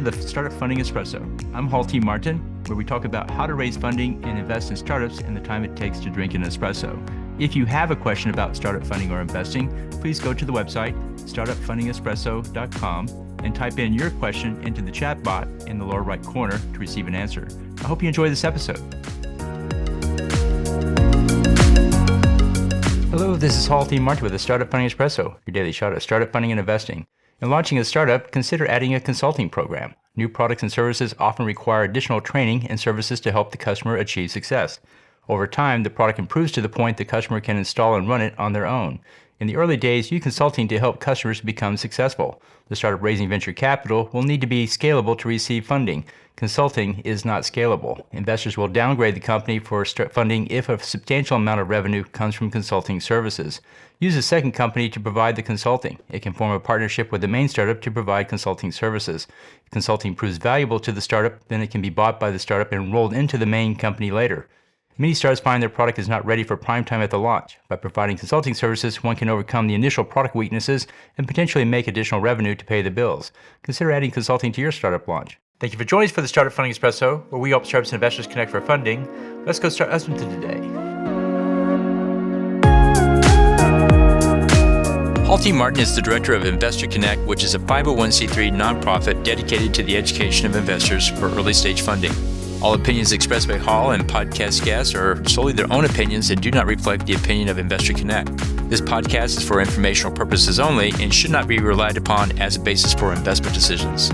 to the Startup Funding Espresso. I'm Halti Martin, where we talk about how to raise funding and invest in startups and the time it takes to drink an espresso. If you have a question about startup funding or investing, please go to the website, startupfundingespresso.com, and type in your question into the chat bot in the lower right corner to receive an answer. I hope you enjoy this episode. Hello, this is Halti Martin with the Startup Funding Espresso, your daily shot of startup funding and investing. In launching a startup, consider adding a consulting program. New products and services often require additional training and services to help the customer achieve success. Over time, the product improves to the point the customer can install and run it on their own. In the early days, use consulting to help customers become successful. The startup raising venture capital will need to be scalable to receive funding. Consulting is not scalable. Investors will downgrade the company for funding if a substantial amount of revenue comes from consulting services. Use a second company to provide the consulting. It can form a partnership with the main startup to provide consulting services. If consulting proves valuable to the startup, then it can be bought by the startup and rolled into the main company later. Many startups find their product is not ready for prime time at the launch. By providing consulting services, one can overcome the initial product weaknesses and potentially make additional revenue to pay the bills. Consider adding consulting to your startup launch. Thank you for joining us for the Startup Funding Espresso, where we help startups and investors connect for funding. Let's go start listening to today. Halti Martin is the director of Investor Connect, which is a 501c3 nonprofit dedicated to the education of investors for early stage funding. All opinions expressed by Hall and podcast guests are solely their own opinions and do not reflect the opinion of Investor Connect. This podcast is for informational purposes only and should not be relied upon as a basis for investment decisions.